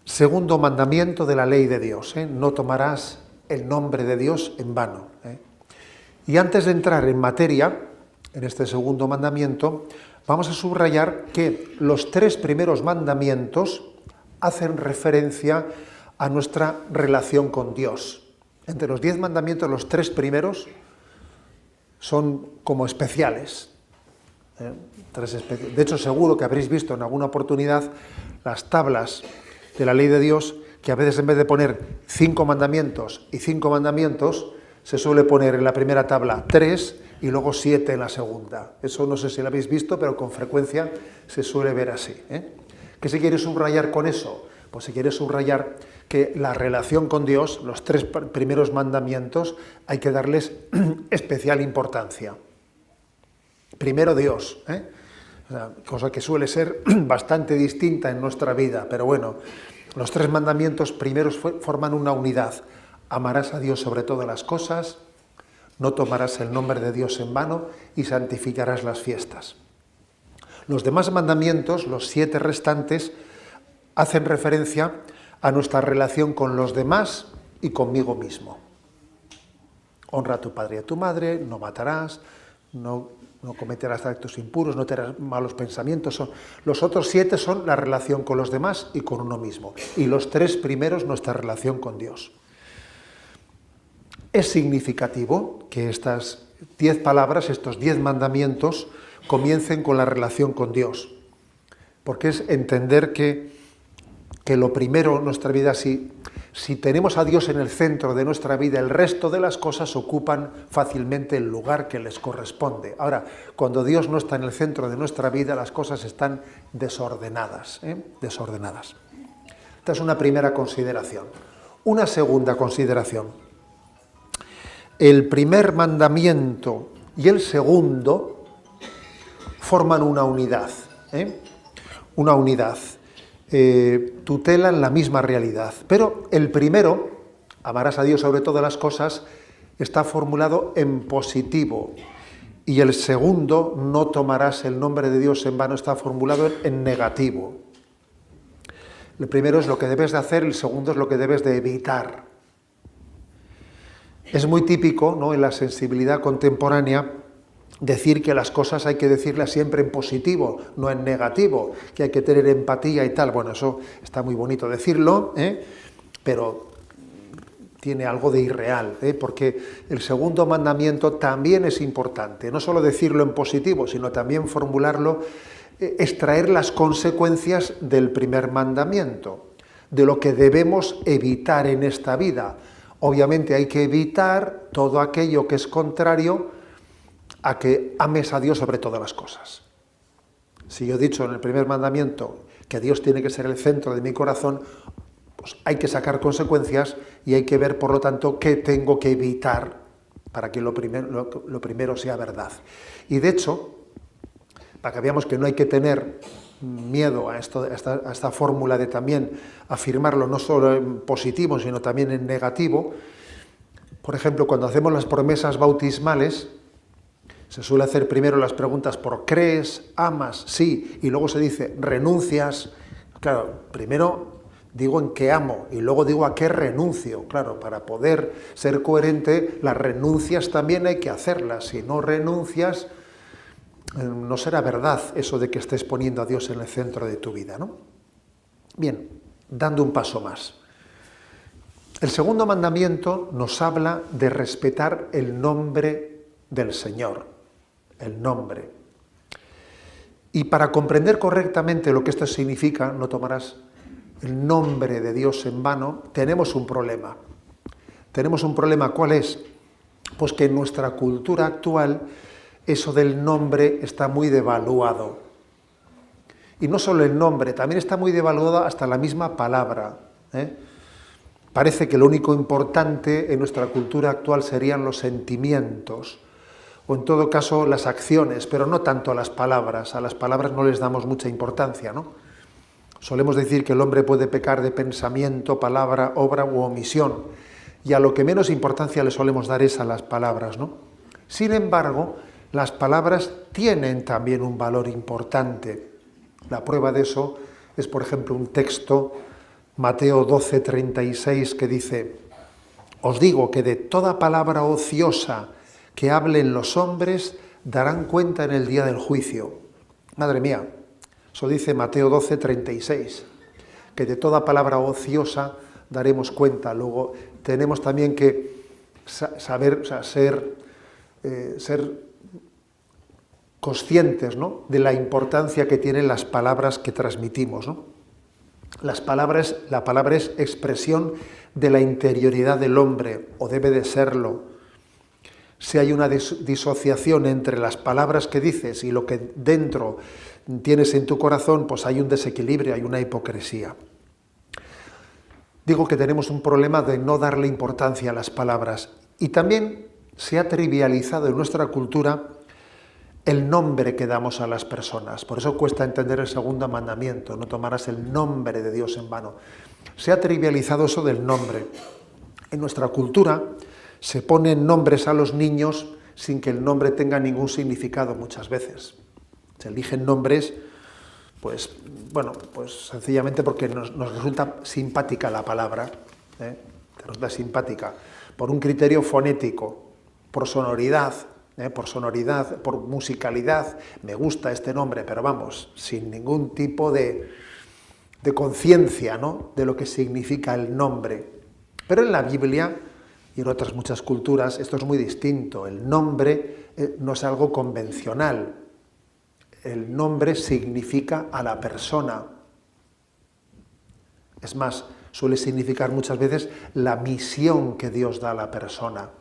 segundo mandamiento de la ley de Dios, ¿eh? No tomarás el nombre de Dios en vano, ¿eh? Y antes de entrar en materia, en este segundo mandamiento, vamos a subrayar que los 3 primeros mandamientos hacen referencia a nuestra relación con Dios. Entre los 10 mandamientos, los 3 primeros son como especiales. De hecho, seguro que habréis visto en alguna oportunidad las tablas de la ley de Dios, que a veces en vez de poner 5 mandamientos y 5 mandamientos, se suele poner en la primera tabla 3 y luego 7 en la segunda. Eso no sé si lo habéis visto, pero con frecuencia se suele ver así, ¿eh? ¿Qué se quiere subrayar con eso? Pues se quiere subrayar que la relación con Dios, los 3 primeros mandamientos, hay que darles especial importancia. Primero Dios, ¿eh? O sea, cosa que suele ser bastante distinta en nuestra vida, pero bueno, los 3 mandamientos primeros forman una unidad. Amarás a Dios sobre todas las cosas, no tomarás el nombre de Dios en vano y santificarás las fiestas. Los demás mandamientos, los 7 restantes, hacen referencia a nuestra relación con los demás y conmigo mismo. Honra a tu padre y a tu madre, no matarás, no cometerás actos impuros, no tendrás malos pensamientos. Los otros 7 son la relación con los demás y con uno mismo. Y los 3 primeros, nuestra relación con Dios. Es significativo que estas 10 palabras, estos 10 mandamientos, comiencen con la relación con Dios. Porque es entender que lo primero en nuestra vida, si tenemos a Dios en el centro de nuestra vida, el resto de las cosas ocupan fácilmente el lugar que les corresponde. Ahora, cuando Dios no está en el centro de nuestra vida, las cosas están desordenadas, desordenadas. Esta es una primera consideración. Una segunda consideración. El primer mandamiento y el segundo forman una unidad, una unidad. Tutelan la misma realidad. Pero el primero, amarás a Dios sobre todas las cosas, está formulado en positivo. Y el segundo, no tomarás el nombre de Dios en vano, está formulado en negativo. El primero es lo que debes de hacer, el segundo es lo que debes de evitar. Es muy típico, ¿no?, en la sensibilidad contemporánea, decir que las cosas hay que decirlas siempre en positivo, no en negativo, que hay que tener empatía y tal. Bueno, eso está muy bonito decirlo, pero tiene algo de irreal, porque el segundo mandamiento también es importante, no solo decirlo en positivo, sino también formularlo, extraer las consecuencias del primer mandamiento, de lo que debemos evitar en esta vida. Obviamente hay que evitar todo aquello que es contrario a que ames a Dios sobre todas las cosas. Si yo he dicho en el primer mandamiento que Dios tiene que ser el centro de mi corazón, pues hay que sacar consecuencias y hay que ver, por lo tanto, qué tengo que evitar para que lo primero sea verdad. Y de hecho, para que veamos que no hay que tener miedo a esta fórmula de también afirmarlo no solo en positivo, sino también en negativo. Por ejemplo, cuando hacemos las promesas bautismales, se suele hacer primero las preguntas por crees, amas, sí, y luego se dice renuncias. Claro, primero digo en qué amo y luego digo a qué renuncio. Claro, para poder ser coherente, las renuncias también hay que hacerlas. Si no renuncias, no será verdad eso de que estés poniendo a Dios en el centro de tu vida, ¿no? Bien, dando un paso más. El segundo mandamiento nos habla de respetar el nombre del Señor, el nombre. Y para comprender correctamente lo que esto significa, no tomarás el nombre de Dios en vano, tenemos un problema. Tenemos un problema, ¿cuál es? Pues que en nuestra cultura actual eso del nombre está muy devaluado. Y no solo el nombre, también está muy devaluada hasta la misma palabra. Parece que lo único importante en nuestra cultura actual serían los sentimientos, o en todo caso las acciones, pero no tanto a las palabras. A las palabras no les damos mucha importancia, ¿no? Solemos decir que el hombre puede pecar de pensamiento, palabra, obra u omisión, y a lo que menos importancia le solemos dar es a las palabras, ¿no? Sin embargo, las palabras tienen también un valor importante. La prueba de eso es, por ejemplo, un texto Mateo 12:36, que dice: os digo que de toda palabra ociosa que hablen los hombres darán cuenta en el día del juicio. Madre mía, eso dice Mateo 12:36, que de toda palabra ociosa daremos cuenta. Luego tenemos también que saber, o sea, ser conscientes, ¿no?, de la importancia que tienen las palabras que transmitimos, ¿no? La palabra es expresión de la interioridad del hombre, o debe de serlo. Si hay una disociación entre las palabras que dices y lo que dentro tienes en tu corazón, pues hay un desequilibrio, hay una hipocresía. Digo que tenemos un problema de no darle importancia a las palabras. Y también se ha trivializado en nuestra cultura el nombre que damos a las personas. Por eso cuesta entender el segundo mandamiento: no tomarás el nombre de Dios en vano. Se ha trivializado eso del nombre. En nuestra cultura se ponen nombres a los niños sin que el nombre tenga ningún significado muchas veces. Se eligen nombres, pues sencillamente porque nos resulta simpática la palabra, nos resulta simpática, por un criterio fonético, por sonoridad, por musicalidad. Me gusta este nombre, pero vamos, sin ningún tipo de conciencia, ¿no?, de lo que significa el nombre. Pero en la Biblia y en otras muchas culturas esto es muy distinto. El nombre no es algo convencional. El nombre significa a la persona. Es más, suele significar muchas veces la misión que Dios da a la persona.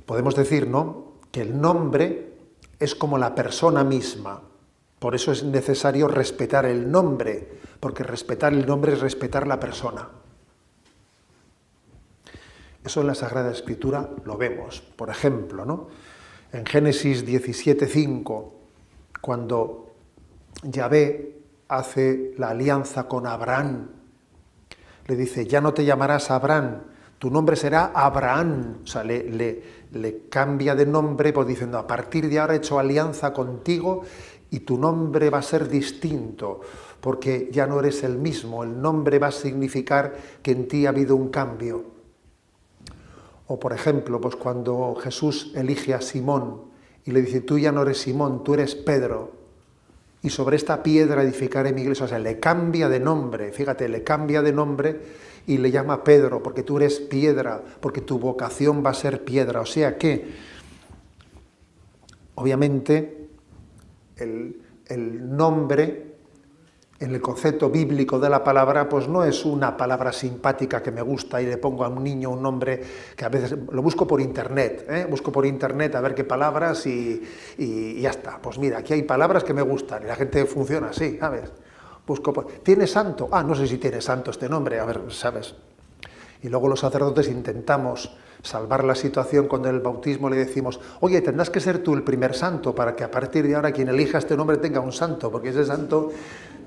Podemos decir, ¿no?, que el nombre es como la persona misma. Por eso es necesario respetar el nombre, porque respetar el nombre es respetar la persona. Eso en la Sagrada Escritura lo vemos. Por ejemplo, ¿no?, en Génesis 17:5, cuando Yahvé hace la alianza con Abraham, le dice: ya no te llamarás Abraham, tu nombre será Abraham. O sea, le cambia de nombre, pues diciendo: a partir de ahora he hecho alianza contigo y tu nombre va a ser distinto, porque ya no eres el mismo, el nombre va a significar que en ti ha habido un cambio. O por ejemplo, pues cuando Jesús elige a Simón y le dice: tú ya no eres Simón, tú eres Pedro, y sobre esta piedra edificaré mi iglesia. O sea, le cambia de nombre, fíjate, le cambia de nombre y le llama Pedro, porque tú eres piedra, porque tu vocación va a ser piedra. O sea que, obviamente, el nombre, en el concepto bíblico de la palabra, pues no es una palabra simpática que me gusta y le pongo a un niño un nombre que a veces lo busco por internet, busco por internet a ver qué palabras y ya está. Pues mira, aquí hay palabras que me gustan y la gente funciona así, ¿sabes? ¿Tiene santo? Ah, no sé si tiene santo este nombre, a ver, ¿sabes? Y luego los sacerdotes intentamos salvar la situación cuando en el bautismo le decimos: oye, tendrás que ser tú el primer santo para que a partir de ahora quien elija este nombre tenga un santo, porque ese santo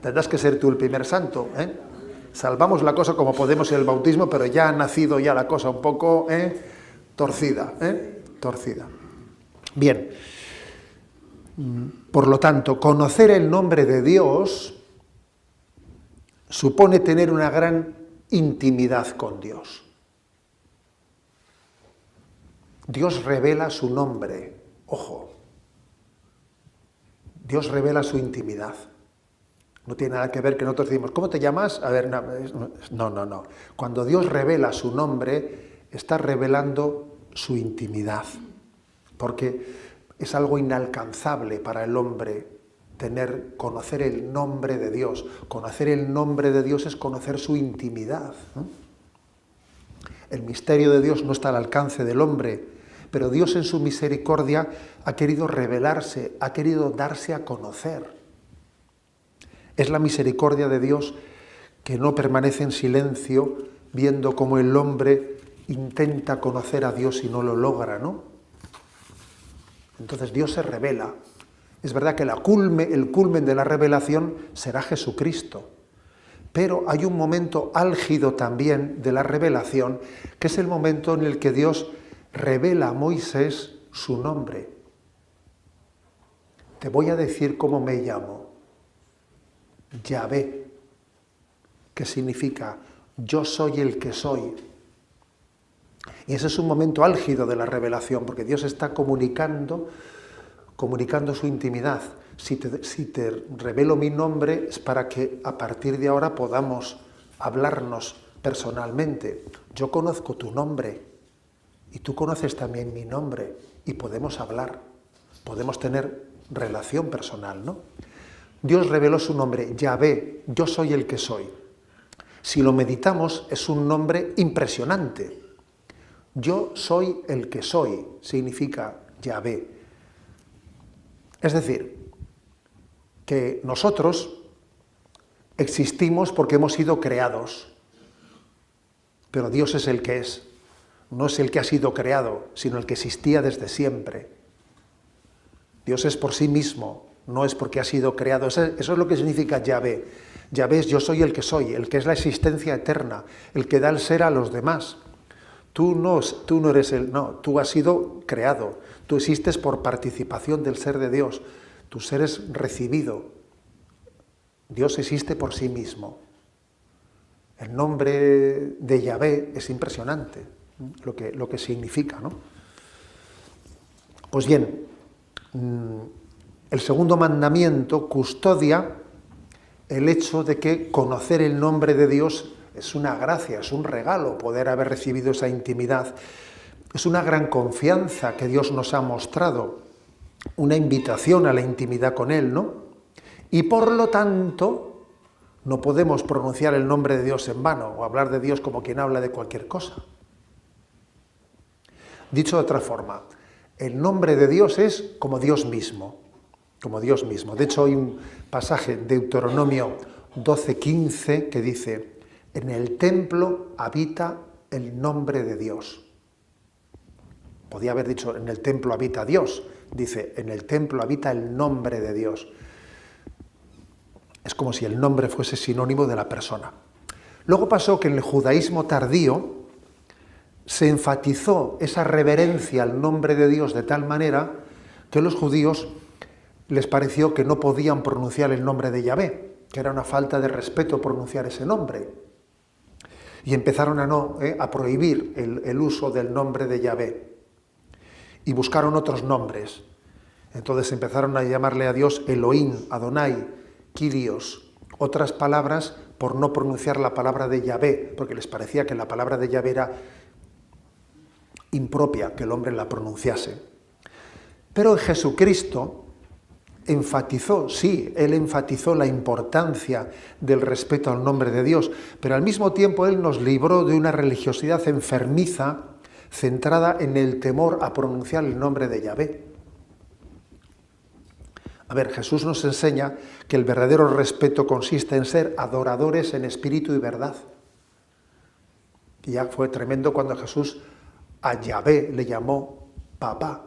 tendrás que ser tú el primer santo, Salvamos la cosa como podemos en el bautismo, pero ya ha nacido ya la cosa un poco torcida, torcida. Bien, por lo tanto, conocer el nombre de Dios supone tener una gran intimidad con Dios. Dios revela su nombre, ojo. Dios revela su intimidad. No tiene nada que ver que nosotros decimos: ¿cómo te llamas? A ver, no. Cuando Dios revela su nombre, está revelando su intimidad. Porque es algo inalcanzable para el hombre conocer el nombre de Dios. Conocer el nombre de Dios es conocer su intimidad. El misterio de Dios no está al alcance del hombre, pero Dios en su misericordia ha querido revelarse, ha querido darse a conocer. Es la misericordia de Dios que no permanece en silencio viendo cómo el hombre intenta conocer a Dios y no lo logra, ¿no? Entonces Dios se revela. Es verdad que el culmen de la revelación será Jesucristo. Pero hay un momento álgido también de la revelación, que es el momento en el que Dios revela a Moisés su nombre. Te voy a decir cómo me llamo. Yahvé. que significa yo soy el que soy. Y ese es un momento álgido de la revelación, porque Dios está comunicando su intimidad. Si te revelo mi nombre es para que a partir de ahora podamos hablarnos personalmente. Yo conozco tu nombre y tú conoces también mi nombre y podemos hablar, podemos tener relación personal, ¿no? Dios reveló su nombre, Yahvé, yo soy el que soy. Si lo meditamos, es un nombre impresionante. Yo soy el que soy, significa Yahvé. Es decir, que nosotros existimos porque hemos sido creados, pero Dios es el que es. No es el que ha sido creado, sino el que existía desde siempre. Dios es por sí mismo, no es porque ha sido creado. Eso es lo que significa Yahvé. Yahvé es yo soy el que es la existencia eterna, el que da el ser a los demás. Tú no eres tú has sido creado, tú existes por participación del ser de Dios, tu ser es recibido. Dios existe por sí mismo. El nombre de Yahvé es impresionante, lo que significa, ¿no? Pues bien, el segundo mandamiento custodia el hecho de que conocer el nombre de Dios es una gracia, es un regalo poder haber recibido esa intimidad. Es una gran confianza que Dios nos ha mostrado, una invitación a la intimidad con Él, ¿no? Y por lo tanto, no podemos pronunciar el nombre de Dios en vano o hablar de Dios como quien habla de cualquier cosa. Dicho de otra forma, el nombre de Dios es como Dios mismo, como Dios mismo. De hecho, hay un pasaje de Deuteronomio 12:15 que dice: en el templo habita el nombre de Dios. Podía haber dicho, en el templo habita Dios. Dice, en el templo habita el nombre de Dios. Es como si el nombre fuese sinónimo de la persona. Luego pasó que en el judaísmo tardío se enfatizó esa reverencia al nombre de Dios de tal manera que a los judíos les pareció que no podían pronunciar el nombre de Yahvé, que era una falta de respeto pronunciar ese nombre. Y empezaron a prohibir el uso del nombre de Yahvé. Y buscaron otros nombres. Entonces empezaron a llamarle a Dios Elohim, Adonai, Kyrios, otras palabras por no pronunciar la palabra de Yahvé, porque les parecía que la palabra de Yahvé era impropia que el hombre la pronunciase. Pero en Jesucristo él enfatizó la importancia del respeto al nombre de Dios, pero al mismo tiempo él nos libró de una religiosidad enfermiza centrada en el temor a pronunciar el nombre de Yahvé. A ver, Jesús nos enseña que el verdadero respeto consiste en ser adoradores en espíritu y verdad. Y ya fue tremendo cuando Jesús a Yahvé le llamó papá,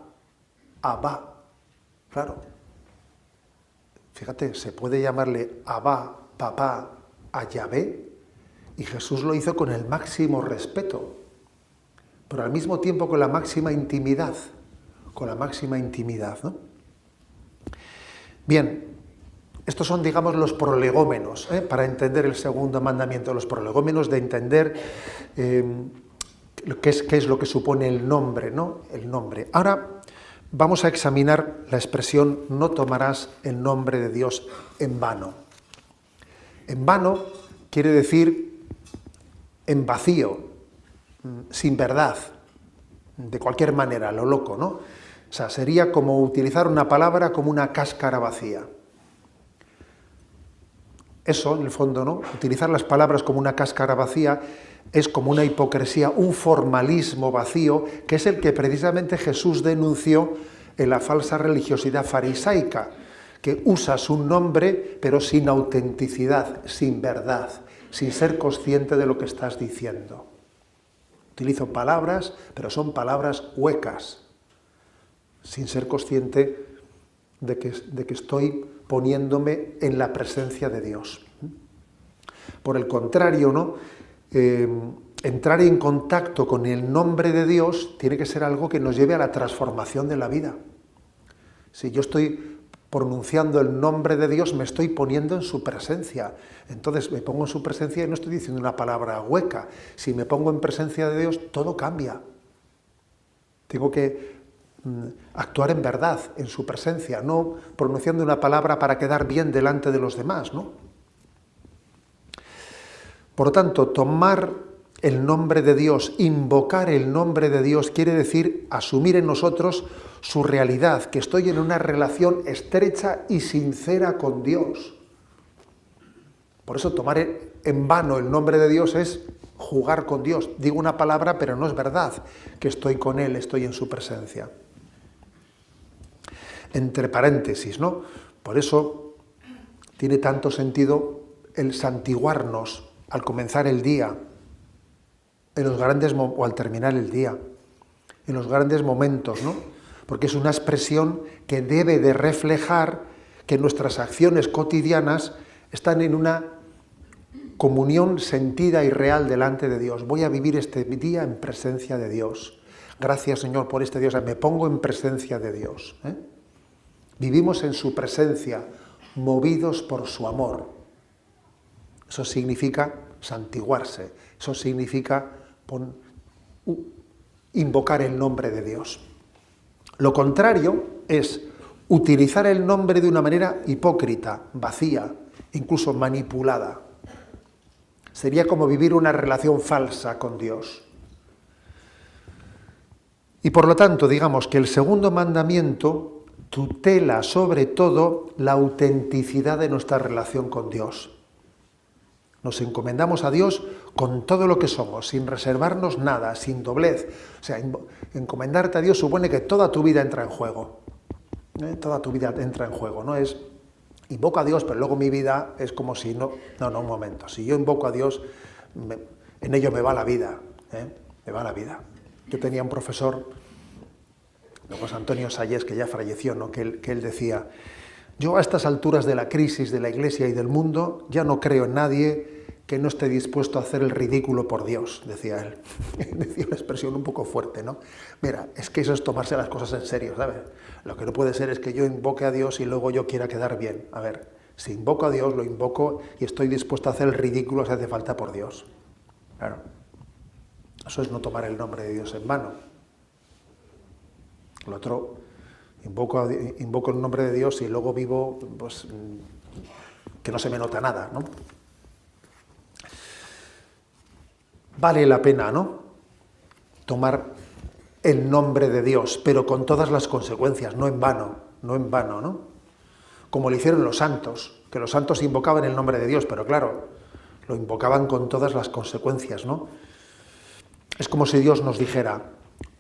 Abba. Claro. Fíjate, se puede llamarle Abba, papá, a Yahvé, y Jesús lo hizo con el máximo respeto, pero al mismo tiempo con la máxima intimidad, ¿no? Bien, estos son, digamos, los prolegómenos, para entender el segundo mandamiento, los prolegómenos de entender qué es lo que supone el nombre, ¿no? El nombre. Ahora vamos a examinar la expresión no tomarás el nombre de Dios en vano. En vano quiere decir en vacío, sin verdad, de cualquier manera, a lo loco, ¿no? O sea, sería como utilizar una palabra como una cáscara vacía. Eso, en el fondo, ¿no? Utilizar las palabras como una cáscara vacía es como una hipocresía, un formalismo vacío, que es el que precisamente Jesús denunció en la falsa religiosidad farisaica, que usas un nombre pero sin autenticidad, sin verdad, sin ser consciente de lo que estás diciendo. Utilizo palabras, pero son palabras huecas, sin ser consciente de que estoy poniéndome en la presencia de Dios. Por el contrario, ¿no? Entrar en contacto con el nombre de Dios tiene que ser algo que nos lleve a la transformación de la vida. Si yo estoy pronunciando el nombre de Dios, me estoy poniendo en su presencia. Entonces me pongo en su presencia y no estoy diciendo una palabra hueca. Si me pongo en presencia de Dios, todo cambia. Tengo que actuar en verdad, en su presencia, no pronunciando una palabra para quedar bien delante de los demás, ¿no? Por lo tanto, tomar el nombre de Dios, invocar el nombre de Dios, quiere decir asumir en nosotros su realidad, que estoy en una relación estrecha y sincera con Dios. Por eso tomar en vano el nombre de Dios es jugar con Dios. Digo una palabra, pero no es verdad que estoy con Él, estoy en su presencia. Entre paréntesis, ¿no? Por eso tiene tanto sentido el santiguarnos al comenzar el día, en los grandes o al terminar el día, en los grandes momentos, ¿no? Porque es una expresión que debe de reflejar que nuestras acciones cotidianas están en una comunión sentida y real delante de Dios. Voy a vivir este día en presencia de Dios. Gracias, Señor, por este día. O sea, me pongo en presencia de Dios, ¿eh? Vivimos en su presencia, movidos por su amor. Eso significa santiguarse. Eso significa invocar el nombre de Dios. Lo contrario es utilizar el nombre de una manera hipócrita, vacía, incluso manipulada. Sería como vivir una relación falsa con Dios. Y por lo tanto, digamos que el segundo mandamiento tutela sobre todo la autenticidad de nuestra relación con Dios. Nos encomendamos a Dios con todo lo que somos, sin reservarnos nada, sin doblez. O sea, encomendarte a Dios supone que toda tu vida entra en juego. Toda tu vida entra en juego. No es, invoco a Dios, pero luego mi vida es como si no... No, un momento. Si yo invoco a Dios, en ello me va la vida. Me va la vida. Yo tenía un profesor, José Antonio Sayés, que ya falleció, ¿no? que él decía... Yo a estas alturas de la crisis de la Iglesia y del mundo ya no creo en nadie que no esté dispuesto a hacer el ridículo por Dios, decía él. Decía una expresión un poco fuerte, ¿no? Mira, es que eso es tomarse las cosas en serio, ¿sabes? Lo que no puede ser es que yo invoque a Dios y luego yo quiera quedar bien. A ver, si invoco a Dios, lo invoco y estoy dispuesto a hacer el ridículo si hace falta por Dios. Claro. Eso es no tomar el nombre de Dios en vano. Lo otro... Invoco el nombre de Dios y luego vivo, pues, que no se me nota nada, ¿no? Vale la pena, ¿no? Tomar el nombre de Dios, pero con todas las consecuencias, no en vano, ¿no? Como lo hicieron los santos, que los santos invocaban el nombre de Dios, pero claro, lo invocaban con todas las consecuencias, ¿no? Es como si Dios nos dijera,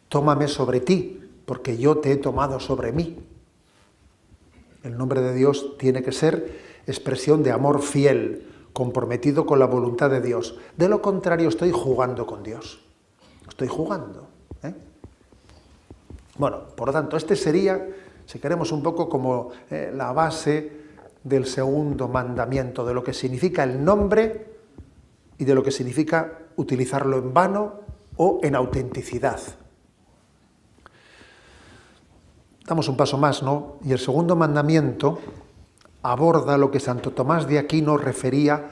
tómame sobre ti, porque yo te he tomado sobre mí. El nombre de Dios tiene que ser expresión de amor fiel, comprometido con la voluntad de Dios. De lo contrario, estoy jugando con Dios. Estoy jugando. Bueno, por lo tanto, este sería, si queremos, un poco como la base del segundo mandamiento, de lo que significa el nombre y de lo que significa utilizarlo en vano o en autenticidad. Damos un paso más, ¿no? Y el segundo mandamiento aborda lo que Santo Tomás de Aquino refería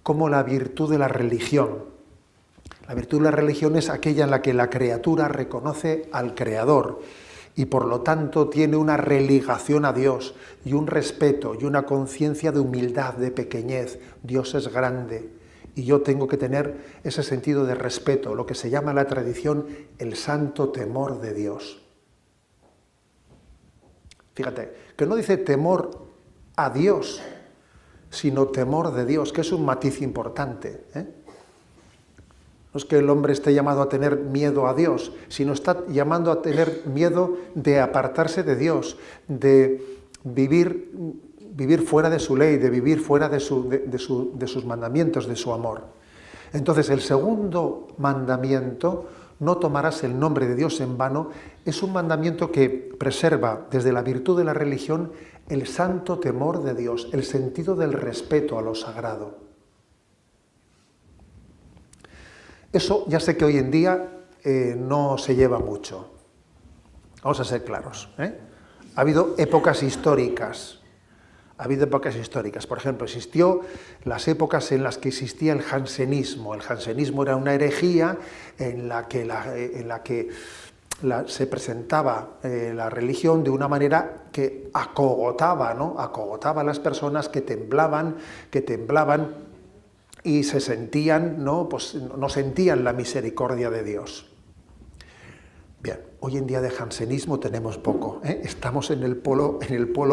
como la virtud de la religión. La virtud de la religión es aquella en la que la criatura reconoce al Creador y por lo tanto tiene una religación a Dios y un respeto y una conciencia de humildad, de pequeñez. Dios es grande y yo tengo que tener ese sentido de respeto, lo que se llama en la tradición el santo temor de Dios. Fíjate, que no dice temor a Dios, sino temor de Dios, que es un matiz importante. No es que el hombre esté llamado a tener miedo a Dios, sino está llamando a tener miedo de apartarse de Dios, de vivir fuera de su ley, de vivir fuera de sus mandamientos, de su amor. Entonces, el segundo mandamiento, no tomarás el nombre de Dios en vano, es un mandamiento que preserva desde la virtud de la religión el santo temor de Dios, el sentido del respeto a lo sagrado. Eso ya sé que hoy en día no se lleva mucho. Vamos a ser claros. Ha habido épocas históricas Ha habido épocas históricas. Por ejemplo, existió las épocas en las que existía el jansenismo. El jansenismo era una herejía en la que se presentaba la religión de una manera que acogotaba, ¿no? Acogotaba a las personas que temblaban y se sentían, ¿no? Pues no sentían la misericordia de Dios. Bien, hoy en día de jansenismo tenemos poco, ¿eh? Estamos en el polo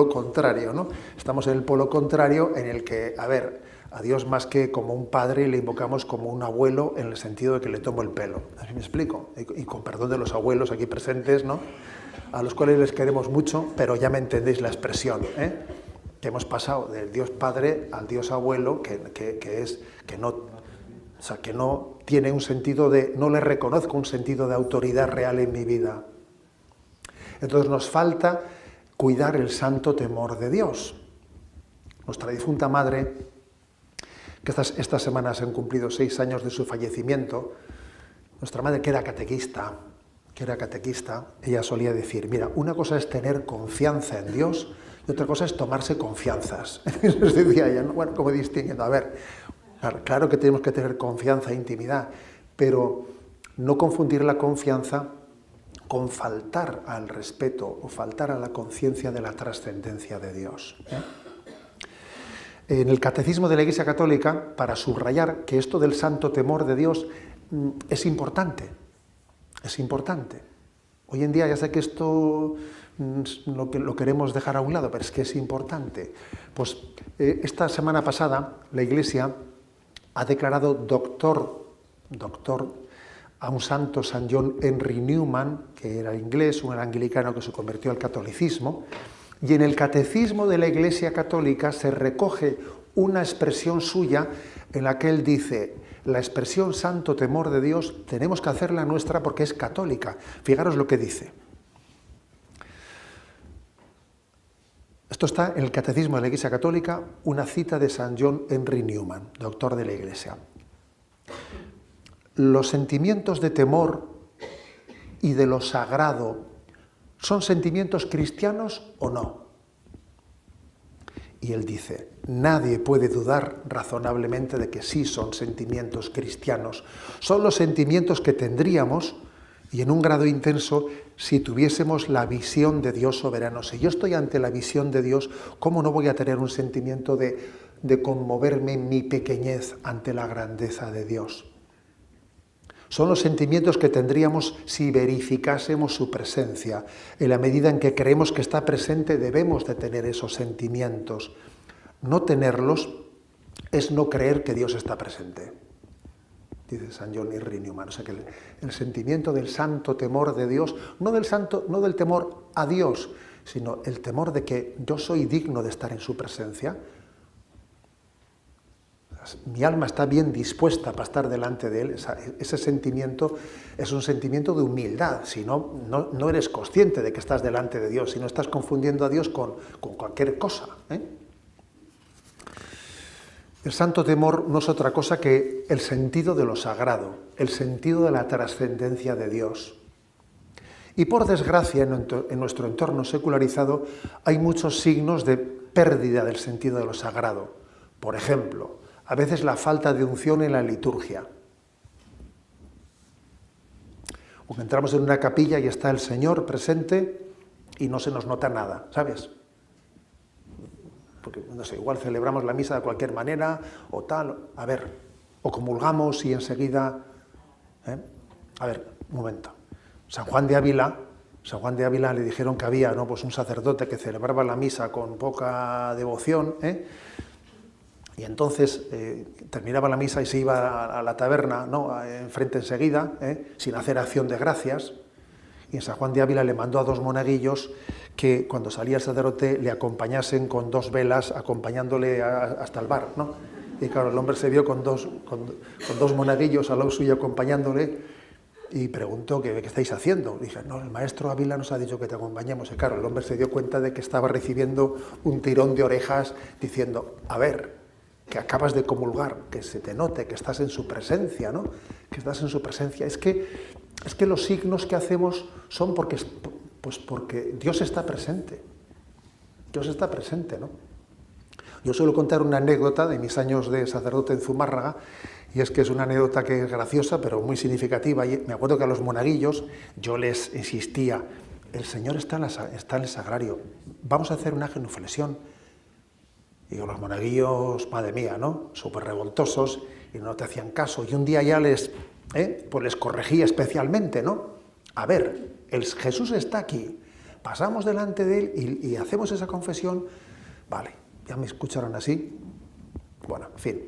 contrario, ¿no? Estamos en el polo contrario en el que, a Dios más que como un padre le invocamos como un abuelo en el sentido de que le tomo el pelo. ¿Así me explico? Y con perdón de los abuelos aquí presentes, ¿no? A los cuales les queremos mucho, pero ya me entendéis la expresión, ¿eh? Que hemos pasado del Dios Padre al Dios Abuelo, que no tiene un sentido no le reconozco un sentido de autoridad real en mi vida. Entonces nos falta cuidar el santo temor de Dios. Nuestra difunta madre, que estas semanas se han cumplido 6 años de su fallecimiento, nuestra madre que era catequista, ella solía decir, mira, una cosa es tener confianza en Dios y otra cosa es tomarse confianzas. Nos decía ella, ¿no? Bueno, como distinguiendo, claro que tenemos que tener confianza e intimidad, pero no confundir la confianza con faltar al respeto o faltar a la conciencia de la trascendencia de Dios, ¿eh? En el Catecismo de la Iglesia Católica, para subrayar que esto del santo temor de Dios es importante. Hoy en día ya sé que esto lo queremos dejar a un lado, pero es que es importante. Pues esta semana pasada la Iglesia ha declarado doctor a un santo, San John Henry Newman, que era inglés, un anglicano que se convirtió al catolicismo, y en el Catecismo de la Iglesia Católica se recoge una expresión suya en la que él dice, la expresión santo temor de Dios tenemos que hacerla nuestra porque es católica. Fijaros lo que dice. Esto está en el Catecismo de la Iglesia Católica, una cita de San John Henry Newman, doctor de la Iglesia. Los sentimientos de temor y de lo sagrado ¿son sentimientos cristianos o no? Y él dice, nadie puede dudar razonablemente de que sí son sentimientos cristianos. Son los sentimientos que tendríamos, y en un grado intenso, si tuviésemos la visión de Dios soberano. Si yo estoy ante la visión de Dios, ¿cómo no voy a tener un sentimiento de conmoverme en mi pequeñez ante la grandeza de Dios? Son los sentimientos que tendríamos si verificásemos su presencia. En la medida en que creemos que está presente, debemos de tener esos sentimientos. No tenerlos es no creer que Dios está presente, dice San John Henry Newman. O sea que el sentimiento del santo temor de Dios, no del temor a Dios, sino el temor de que yo soy digno de estar en su presencia. Mi alma está bien dispuesta para estar delante de Él. Ese sentimiento es un sentimiento de humildad. Si no eres consciente de que estás delante de Dios, si no estás confundiendo a Dios con cualquier cosa, ¿eh? El santo temor no es otra cosa que el sentido de lo sagrado, el sentido de la trascendencia de Dios. Y por desgracia, en nuestro entorno secularizado, hay muchos signos de pérdida del sentido de lo sagrado. Por ejemplo, a veces la falta de unción en la liturgia. O que entramos en una capilla y está el Señor presente y no se nos nota nada, ¿sabes? Porque, no sé, igual celebramos la misa de cualquier manera o tal, o comulgamos y enseguida... un momento. San Juan de Ávila le dijeron que había, ¿no?, pues un sacerdote que celebraba la misa con poca devoción, y entonces terminaba la misa y se iba a la taberna, ¿no?, enfrente enseguida, sin hacer acción de gracias. Y en San Juan de Ávila le mandó a 2 monaguillos que cuando salía el sacerdote le acompañasen con 2 velas, acompañándole hasta el bar, ¿no? Y claro, el hombre se vio con dos monaguillos al lado suyo acompañándole y preguntó, ¿qué estáis haciendo? Dije, no, el maestro Ávila nos ha dicho que te acompañemos. Y claro, el hombre se dio cuenta de que estaba recibiendo un tirón de orejas diciendo, que acabas de comulgar, que se te note que estás en su presencia, ¿no? Que estás en su presencia. Es que los signos que hacemos son porque Dios está presente. Dios está presente, ¿no? Yo suelo contar una anécdota de mis años de sacerdote en Zumárraga, y es que es una anécdota que es graciosa, pero muy significativa. Y me acuerdo que a los monaguillos yo les insistía, el Señor está en el sagrario, vamos a hacer una genuflexión. Y los monaguillos, madre mía, ¿no? Súper revoltosos, y no te hacían caso. Y un día ya pues les corregí especialmente, ¿no? A ver, Jesús está aquí, pasamos delante de él y hacemos esa confesión. Vale, ya me escucharon así. Bueno, en fin.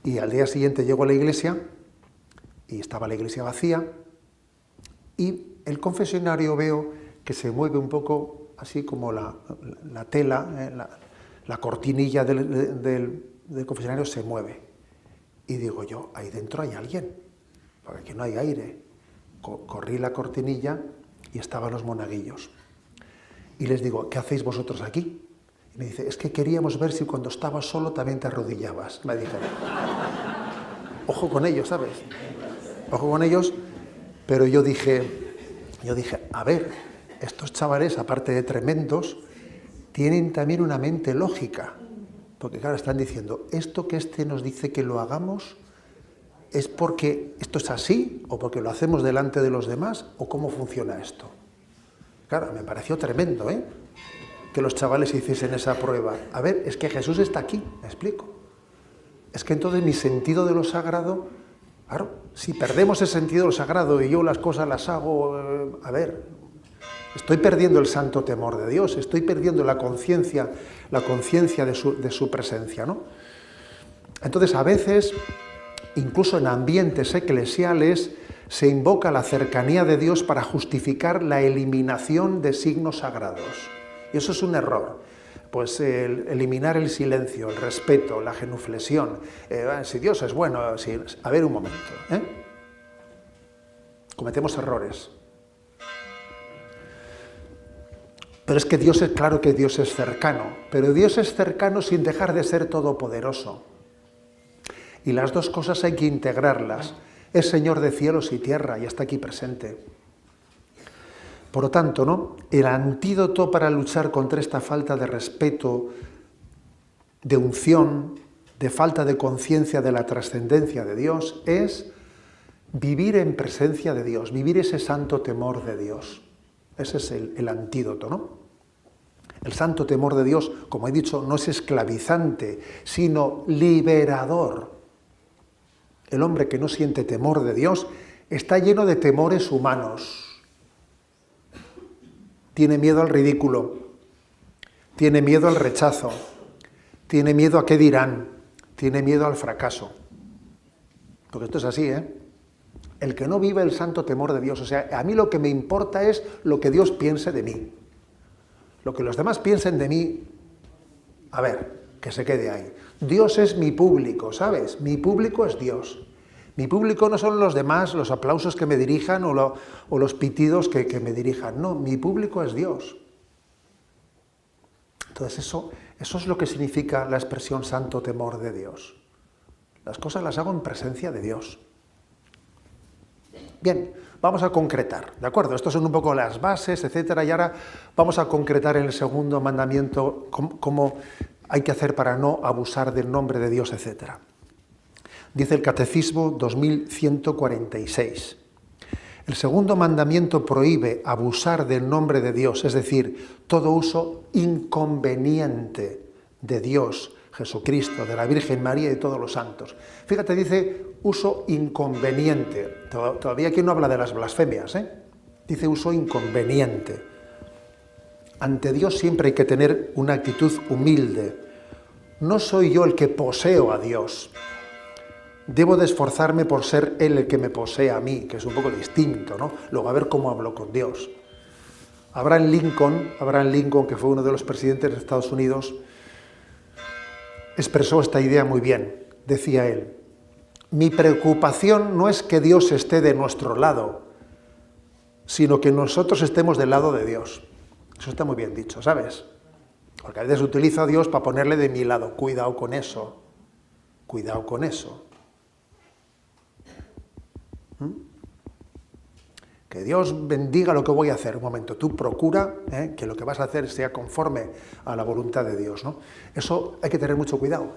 Y al día siguiente llego a la iglesia, y estaba la iglesia vacía, y el confesionario veo que se mueve un poco, así como la tela, la cortinilla del confesionario se mueve. Y digo yo, ahí dentro hay alguien, porque aquí no hay aire. Corrí la cortinilla y estaban los monaguillos. Y les digo, ¿qué hacéis vosotros aquí? Y me dice, es que queríamos ver si cuando estabas solo también te arrodillabas. Me dijeron. Ojo con ellos, ¿sabes? Ojo con ellos. Pero yo dije, a ver, estos chavales, aparte de tremendos, tienen también una mente lógica. Porque claro, están diciendo, esto que nos dice que lo hagamos, ¿es porque esto es así? ¿O porque lo hacemos delante de los demás? ¿O cómo funciona esto? Claro, me pareció tremendo, que los chavales hiciesen esa prueba. A ver, es que Jesús está aquí, me explico. Es que entonces mi sentido de lo sagrado, claro, si perdemos el sentido de lo sagrado y yo las cosas las hago, estoy perdiendo el santo temor de Dios, estoy perdiendo la conciencia de su presencia, ¿no? Entonces, a veces, incluso en ambientes eclesiales, se invoca la cercanía de Dios para justificar la eliminación de signos sagrados. Y eso es un error. Pues eliminar el silencio, el respeto, la genuflexión. Si Dios es bueno, a ver un momento. Cometemos errores. Pero es que claro que Dios es cercano, pero Dios es cercano sin dejar de ser todopoderoso. Y las dos cosas hay que integrarlas. Es Señor de cielos y tierra y está aquí presente. Por lo tanto, ¿no? El antídoto para luchar contra esta falta de respeto, de unción, de falta de conciencia de la trascendencia de Dios, es vivir en presencia de Dios, vivir ese santo temor de Dios. Ese es el antídoto, ¿no? El santo temor de Dios, como he dicho, no es esclavizante, sino liberador. El hombre que no siente temor de Dios está lleno de temores humanos. Tiene miedo al ridículo, tiene miedo al rechazo, tiene miedo a qué dirán, tiene miedo al fracaso. Porque esto es así, El que no vive el santo temor de Dios, o sea, a mí lo que me importa es lo que Dios piense de mí. Lo que los demás piensen de mí, a ver, que se quede ahí. Dios es mi público, ¿sabes? Mi público es Dios. Mi público no son los demás, los aplausos que me dirijan o los pitidos que me dirijan. No, mi público es Dios. Entonces eso es lo que significa la expresión santo temor de Dios. Las cosas las hago en presencia de Dios. Bien, vamos a concretar, ¿de acuerdo? Estas son un poco las bases, etcétera, y ahora vamos a concretar en el segundo mandamiento cómo hay que hacer para no abusar del nombre de Dios, etcétera. Dice el Catecismo 2146. El segundo mandamiento prohíbe abusar del nombre de Dios, es decir, todo uso inconveniente de Dios, Jesucristo, de la Virgen María y de todos los santos. Fíjate, dice uso inconveniente. Todavía aquí no habla de las blasfemias, Dice uso inconveniente. Ante Dios siempre hay que tener una actitud humilde. No soy yo el que poseo a Dios. Debo de esforzarme por ser Él el que me posee a mí, que es un poco distinto, ¿no? Luego a ver cómo hablo con Dios. Abraham Lincoln, que fue uno de los presidentes de Estados Unidos, expresó esta idea muy bien. Decía él, mi preocupación no es que Dios esté de nuestro lado, sino que nosotros estemos del lado de Dios. Eso está muy bien dicho, ¿sabes? Porque a veces utilizo a Dios para ponerle de mi lado. Cuidado con eso. Cuidado con eso. que Dios bendiga lo que voy a hacer. Un momento, tú procura que lo que vas a hacer sea conforme a la voluntad de Dios, ¿no? Eso hay que tener mucho cuidado,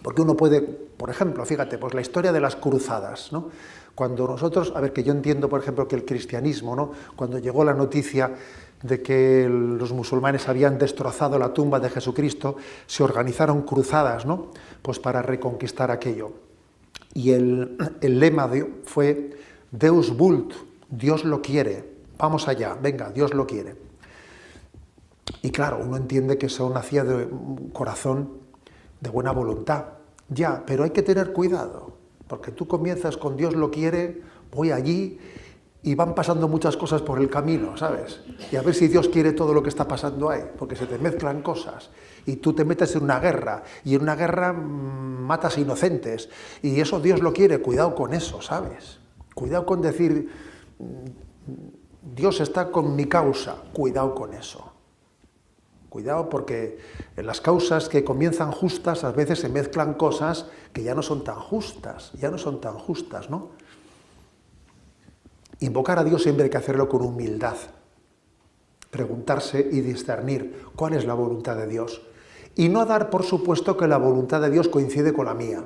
porque uno puede, por ejemplo, fíjate, pues la historia de las cruzadas, ¿no? Cuando nosotros, a ver, que yo entiendo, por ejemplo, que el cristianismo, ¿no? Cuando llegó la noticia de que los musulmanes habían destrozado la tumba de Jesucristo, se organizaron cruzadas, ¿no? Pues para reconquistar aquello. Y el lema fue Deus vult, Dios lo quiere, vamos allá, venga, Dios lo quiere. Y claro, uno entiende que eso nacía de un corazón de buena voluntad, ya, pero hay que tener cuidado, porque tú comienzas con Dios lo quiere, voy allí y van pasando muchas cosas por el camino, ¿sabes? Y a ver si Dios quiere todo lo que está pasando ahí, porque se te mezclan cosas y tú te metes en una guerra y en una guerra matas inocentes y eso Dios lo quiere, cuidado con eso, ¿sabes? Cuidado con decir Dios está con mi causa, cuidado con eso. Cuidado porque en las causas que comienzan justas a veces se mezclan cosas que ya no son tan justas, ¿no? Invocar a Dios siempre hay que hacerlo con humildad, preguntarse y discernir cuál es la voluntad de Dios y no dar por supuesto que la voluntad de Dios coincide con la mía.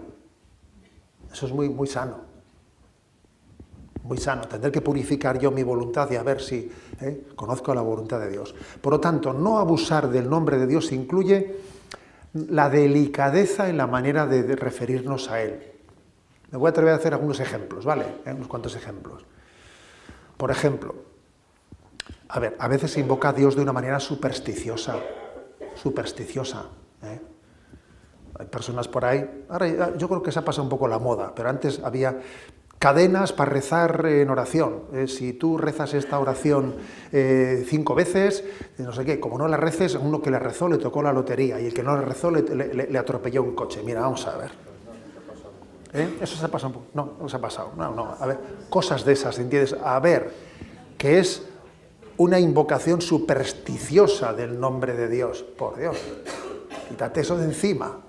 Eso es muy sano. Muy sano, tendré que purificar yo mi voluntad y a ver si conozco la voluntad de Dios. Por lo tanto, no abusar del nombre de Dios incluye la delicadeza en la manera de referirnos a Él. Me voy a atrever a hacer algunos ejemplos, ¿vale? Unos cuantos ejemplos. Por ejemplo, a veces se invoca a Dios de una manera supersticiosa. Hay personas por ahí, ahora yo creo que se ha pasado un poco la moda, pero antes había cadenas para rezar en oración. Si tú rezas esta oración 5 veces, no sé qué, como no la reces, a uno que la rezó le tocó la lotería y el que no la rezó le atropelló un coche. Mira, vamos a ver. Eso se ha pasado un poco. No se ha pasado. No. A ver, cosas de esas, ¿entiendes? A ver, que es una invocación supersticiosa del nombre de Dios. Por Dios, quítate eso de encima.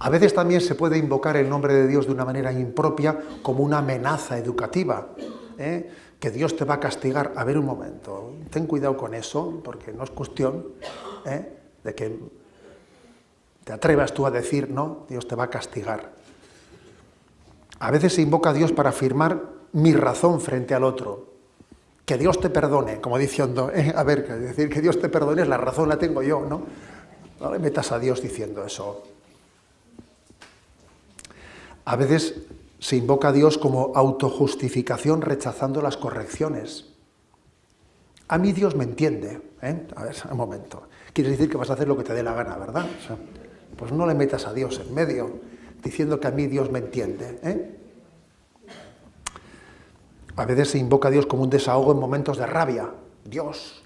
A veces también se puede invocar el nombre de Dios de una manera impropia como una amenaza educativa, que Dios te va a castigar. A ver un momento, ten cuidado con eso, porque no es cuestión de que te atrevas tú a decir, no, Dios te va a castigar. A veces se invoca a Dios para afirmar mi razón frente al otro. Que Dios te perdone, como diciendo, a ver, decir que Dios te perdone, la razón la tengo yo, ¿no? No le metas a Dios diciendo eso. A veces se invoca a Dios como autojustificación rechazando las correcciones. A mí Dios me entiende. A ver, un momento. Quieres decir que vas a hacer lo que te dé la gana, ¿verdad? O sea, pues no le metas a Dios en medio diciendo que a mí Dios me entiende. A veces se invoca a Dios como un desahogo en momentos de rabia. Dios,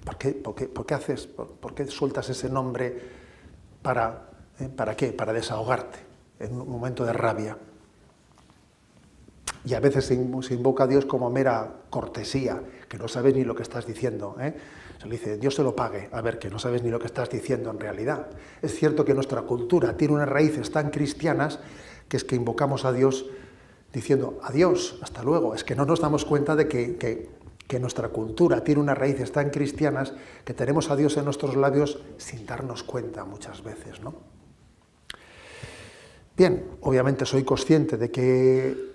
¿por qué sueltas ese nombre para qué? Para desahogarte en un momento de rabia. Y a veces se invoca a Dios como mera cortesía, que no sabes ni lo que estás diciendo. Se le dice, Dios se lo pague, a ver, que no sabes ni lo que estás diciendo en realidad. Es cierto que nuestra cultura tiene unas raíces tan cristianas que es que invocamos a Dios diciendo, adiós, hasta luego. Es que no nos damos cuenta de que nuestra cultura tiene unas raíces tan cristianas que tenemos a Dios en nuestros labios sin darnos cuenta muchas veces, ¿no? Bien, obviamente soy consciente de que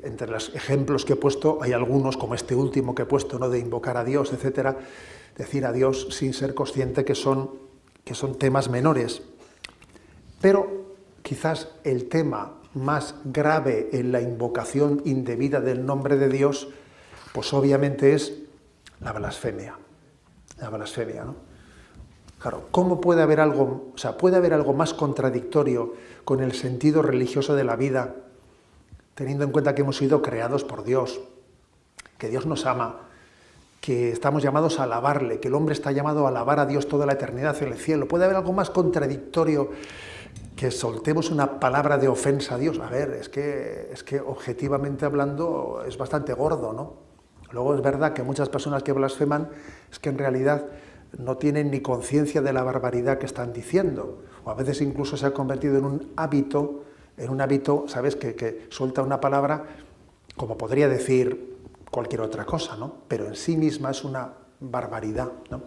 entre los ejemplos que he puesto hay algunos, como este último que he puesto, ¿no?, de invocar a Dios, etcétera, decir a Dios sin ser consciente que son temas menores. Pero quizás el tema más grave en la invocación indebida del nombre de Dios, pues obviamente es la blasfemia. La blasfemia, ¿no? Claro, ¿cómo puede haber algo, puede haber algo más contradictorio con el sentido religioso de la vida, teniendo en cuenta que hemos sido creados por Dios, que Dios nos ama, que estamos llamados a alabarle, que el hombre está llamado a alabar a Dios toda la eternidad en el cielo? ¿Puede haber algo más contradictorio que soltemos una palabra de ofensa a Dios? A ver, es que objetivamente hablando es bastante gordo, ¿no? Luego es verdad que muchas personas que blasfeman es que en realidad no tienen ni conciencia de la barbaridad que están diciendo, o a veces incluso se ha convertido en un hábito en un hábito, ¿sabes?, que suelta una palabra como podría decir cualquier otra cosa, ¿no? Pero en sí misma es una barbaridad, ¿no?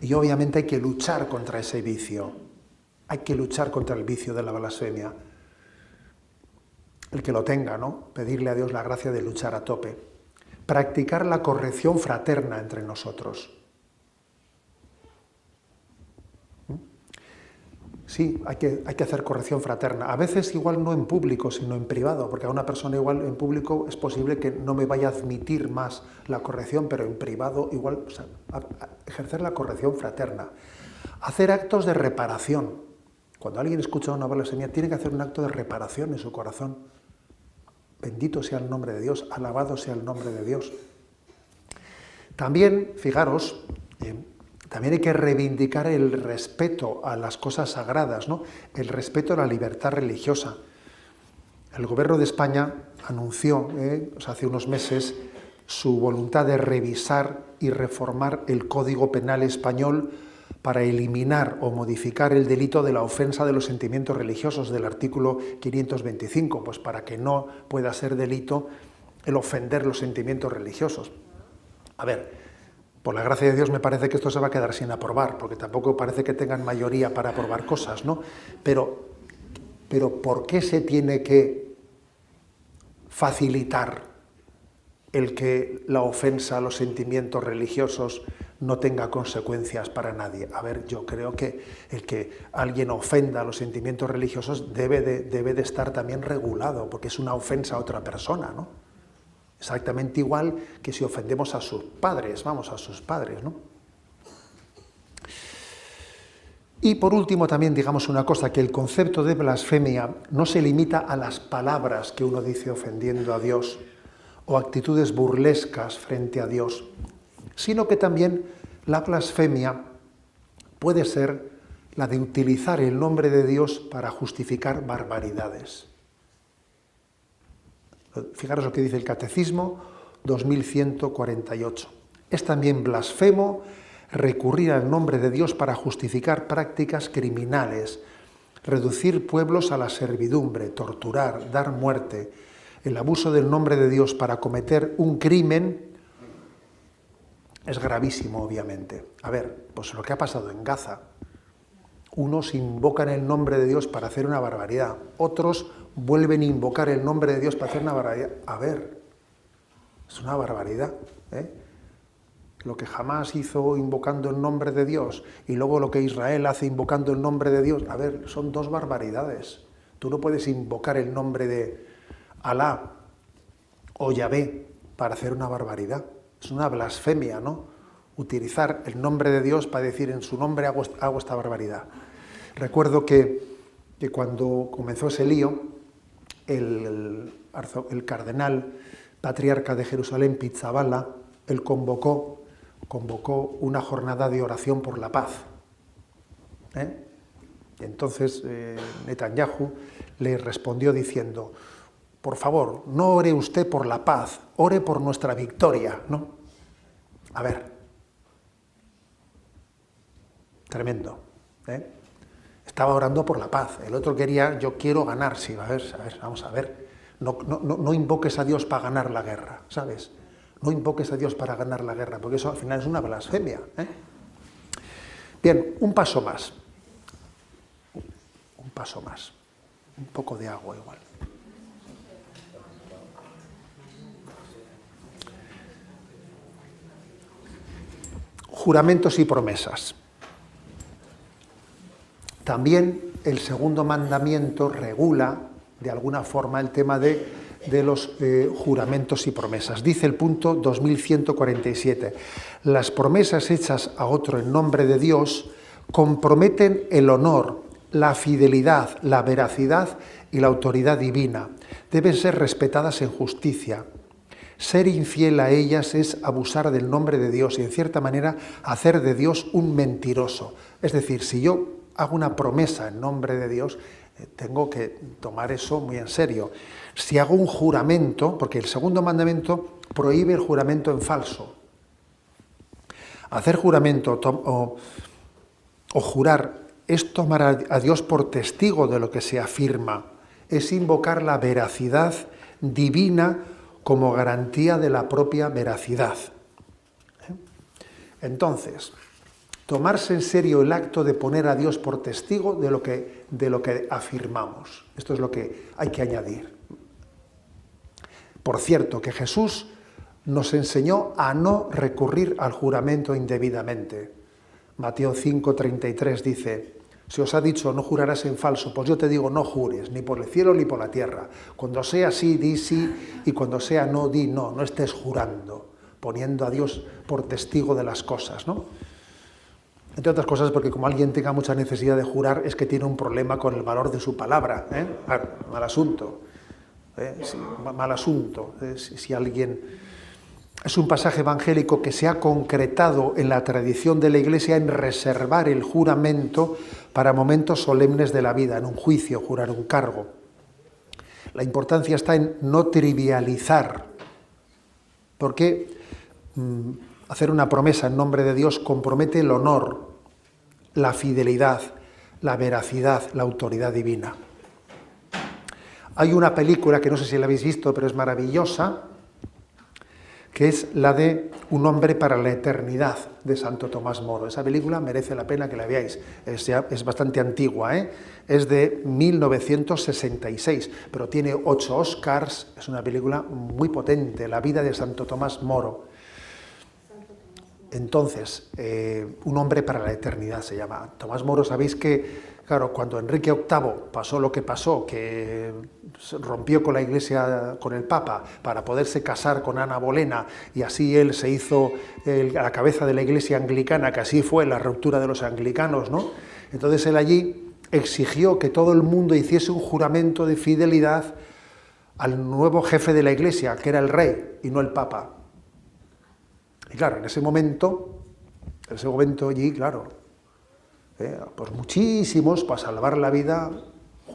Y obviamente hay que luchar contra ese vicio. Hay que luchar contra el vicio de la blasfemia. El que lo tenga, ¿no? Pedirle a Dios la gracia de luchar a tope. Practicar la corrección fraterna entre nosotros. Sí, hay que hacer corrección fraterna. A veces igual no en público, sino en privado, porque a una persona igual en público es posible que no me vaya a admitir más la corrección, pero en privado igual, o sea, ejercer la corrección fraterna. Hacer actos de reparación. Cuando alguien escucha una blasfemia, tiene que hacer un acto de reparación en su corazón. Bendito sea el nombre de Dios, alabado sea el nombre de Dios. También, fijaros, también hay que reivindicar el respeto a las cosas sagradas, ¿no? El respeto a la libertad religiosa. El Gobierno de España anunció, hace unos meses, su voluntad de revisar y reformar el Código Penal español para eliminar o modificar el delito de la ofensa de los sentimientos religiosos del artículo 525, pues para que no pueda ser delito el ofender los sentimientos religiosos. A ver, por la gracia de Dios me parece que esto se va a quedar sin aprobar, porque tampoco parece que tengan mayoría para aprobar cosas, ¿no? Pero ¿por qué se tiene que facilitar el que la ofensa a los sentimientos religiosos no tenga consecuencias para nadie? A ver, yo creo que el que alguien ofenda a los sentimientos religiosos debe de estar también regulado, porque es una ofensa a otra persona, ¿no? Exactamente igual que si ofendemos a sus padres, a sus padres, ¿no? Y por último también digamos una cosa, que el concepto de blasfemia no se limita a las palabras que uno dice ofendiendo a Dios o actitudes burlescas frente a Dios, sino que también la blasfemia puede ser la de utilizar el nombre de Dios para justificar barbaridades. Fijaros lo que dice el Catecismo 2148. Es también blasfemo recurrir al nombre de Dios para justificar prácticas criminales, reducir pueblos a la servidumbre, torturar, dar muerte. El abuso del nombre de Dios para cometer un crimen es gravísimo, obviamente. A ver, pues lo que ha pasado en Gaza. Unos invocan el nombre de Dios para hacer una barbaridad, otros vuelven a invocar el nombre de Dios para hacer una barbaridad. A ver, es una barbaridad, ¿eh? Lo que Hamás hizo invocando el nombre de Dios y luego lo que Israel hace invocando el nombre de Dios, a ver, son dos barbaridades. Tú no puedes invocar el nombre de Alá o Yahvé para hacer una barbaridad. Es una blasfemia, ¿no? Utilizar el nombre de Dios para decir en su nombre hago esta barbaridad. Recuerdo que cuando comenzó ese lío, el cardenal patriarca de Jerusalén, Pizzaballa, él convocó una jornada de oración por la paz. Y entonces Netanyahu le respondió diciendo: por favor, no ore usted por la paz, ore por nuestra victoria, ¿no? A ver. Tremendo, ¿eh? Estaba orando por la paz. El otro quería, yo quiero ganar. Sí, vamos a ver. No invoques a Dios para ganar la guerra, ¿sabes? No invoques a Dios para ganar la guerra, porque eso al final es una blasfemia, ¿eh? Bien, un paso más. Un paso más. Un poco de agua igual. Juramentos y promesas. También el segundo mandamiento regula de alguna forma el tema de los juramentos y promesas. Dice el punto 2147, las promesas hechas a otro en nombre de Dios comprometen el honor, la fidelidad, la veracidad y la autoridad divina. Deben ser respetadas en justicia. Ser infiel a ellas es abusar del nombre de Dios y en cierta manera hacer de Dios un mentiroso. Es decir, si yo hago una promesa en nombre de Dios, tengo que tomar eso muy en serio. Si hago un juramento, porque el segundo mandamiento prohíbe el juramento en falso. Hacer juramento o jurar es tomar a Dios por testigo de lo que se afirma es invocar la veracidad divina como garantía de la propia veracidad. Entonces, tomarse en serio el acto de poner a Dios por testigo de lo que afirmamos. Esto es lo que hay que añadir. Por cierto, que Jesús nos enseñó a no recurrir al juramento indebidamente. Mateo 5:33 dice: si os ha dicho no jurarás en falso, pues yo te digo no jures, ni por el cielo ni por la tierra. Cuando sea sí, di sí, y cuando sea no, di no. No estés jurando, poniendo a Dios por testigo de las cosas, ¿no? Entre otras cosas porque como alguien tenga mucha necesidad de jurar es que tiene un problema con el valor de su palabra, ¿eh? Mal asunto. Sí, mal asunto. Si alguien... Es un pasaje evangélico que se ha concretado en la tradición de la Iglesia en reservar el juramento para momentos solemnes de la vida, en un juicio, jurar un cargo. La importancia está en no trivializar, porque hacer una promesa en nombre de Dios compromete el honor, la fidelidad, la veracidad, la autoridad divina. Hay una película que no sé si la habéis visto, pero es maravillosa, que es la de Un hombre para la eternidad, de Santo Tomás Moro. Esa película merece la pena que la veáis. Es bastante antigua, ¿eh? Es de 1966, pero tiene 8 Oscars. Es una película muy potente, La vida de Santo Tomás Moro. Entonces, Un hombre para la eternidad se llama. Tomás Moro, sabéis que, claro, cuando Enrique VIII pasó lo que pasó, que rompió con la Iglesia, con el Papa, para poderse casar con Ana Bolena, y así él se hizo a la cabeza de la Iglesia anglicana, que así fue la ruptura de los anglicanos, ¿no? Entonces él allí exigió que todo el mundo hiciese un juramento de fidelidad al nuevo jefe de la Iglesia, que era el rey y no el Papa. Y claro, en ese momento allí, claro, pues muchísimos, para salvar la vida,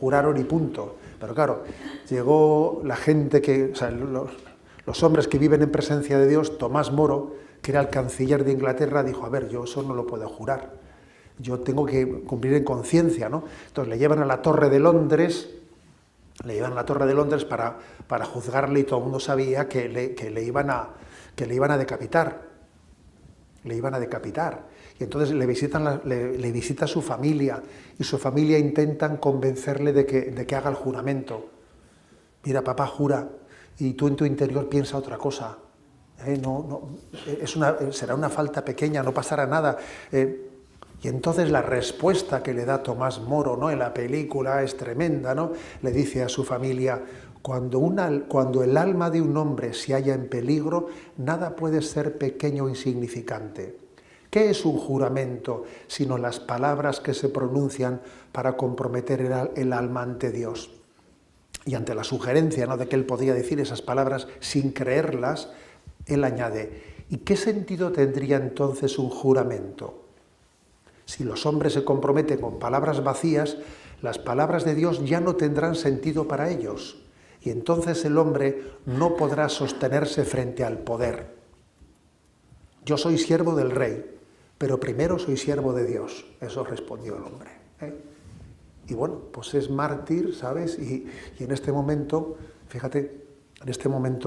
juraron y punto. Pero claro, llegó la gente que, o sea, los hombres que viven en presencia de Dios. Tomás Moro, que era el canciller de Inglaterra, dijo: a ver, yo eso no lo puedo jurar, yo tengo que cumplir en conciencia, ¿no? Entonces le llevan a la Torre de Londres, para juzgarle, y todo el mundo sabía que le iban a decapitar. Y entonces le visita su familia, y su familia intentan convencerle de que haga el juramento. Mira, papá, jura, y tú en tu interior piensa otra cosa. Será una falta pequeña, no pasará nada. Y entonces la respuesta que le da Tomás Moro, ¿no?, en la película es tremenda, ¿no? Le dice a su familia: cuando el alma de un hombre se halla en peligro, nada puede ser pequeño o insignificante. ¿Qué es un juramento sino las palabras que se pronuncian para comprometer el alma ante Dios? Y ante la sugerencia, ¿no?, de que él podía decir esas palabras sin creerlas, él añade: ¿y qué sentido tendría entonces un juramento? Si los hombres se comprometen con palabras vacías, las palabras de Dios ya no tendrán sentido para ellos. Y entonces el hombre no podrá sostenerse frente al poder. Yo soy siervo del rey, pero primero soy siervo de Dios. Eso respondió el hombre, Y bueno, pues es mártir, ¿sabes? Y en este momento, fíjate,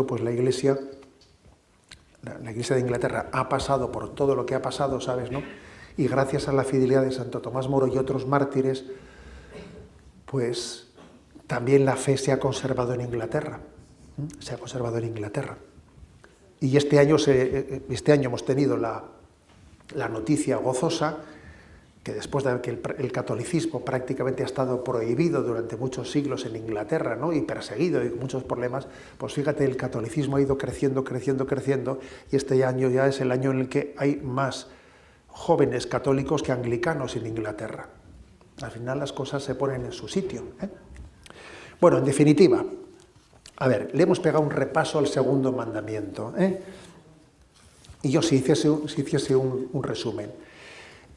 pues la Iglesia de Inglaterra ha pasado por todo lo que ha pasado, ¿sabes?, ¿no? Y gracias a la fidelidad de Santo Tomás Moro y otros mártires, pues también la fe se ha conservado en Inglaterra. Se ha conservado en Inglaterra. Y este año hemos tenido la noticia gozosa que después de que el catolicismo prácticamente ha estado prohibido durante muchos siglos en Inglaterra, ¿no?, y perseguido y con muchos problemas, pues fíjate, el catolicismo ha ido creciendo, y este año ya es el año en el que hay más jóvenes católicos que anglicanos en Inglaterra. Al final las cosas se ponen en su sitio, Bueno, en definitiva, a ver, le hemos pegado un repaso al segundo mandamiento, Y yo si hiciese un resumen.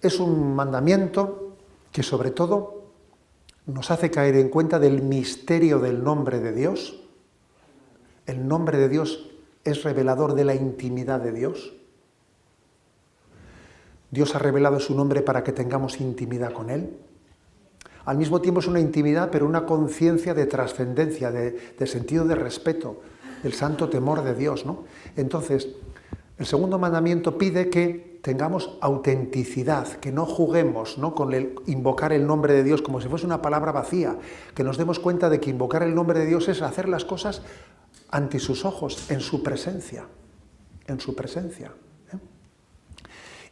Es un mandamiento que sobre todo nos hace caer en cuenta del misterio del nombre de Dios. El nombre de Dios es revelador de la intimidad de Dios. Dios ha revelado su nombre para que tengamos intimidad con Él. Al mismo tiempo es una intimidad, pero una conciencia de trascendencia, de sentido de respeto, del santo temor de Dios, ¿no? Entonces, el segundo mandamiento pide que tengamos autenticidad, que no juguemos, ¿no?, con invocar el nombre de Dios como si fuese una palabra vacía, que nos demos cuenta de que invocar el nombre de Dios es hacer las cosas ante sus ojos, en su presencia, en su presencia.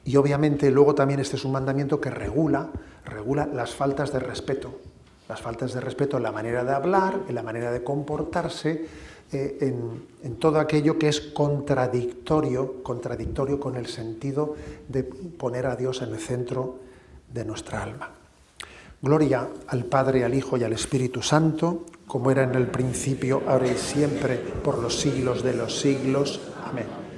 Y obviamente luego también este es un mandamiento que regula las faltas de respeto en la manera de hablar, en la manera de comportarse, en todo aquello que es contradictorio con el sentido de poner a Dios en el centro de nuestra alma. Gloria al Padre, al Hijo y al Espíritu Santo, como era en el principio, ahora y siempre, por los siglos de los siglos. Amén.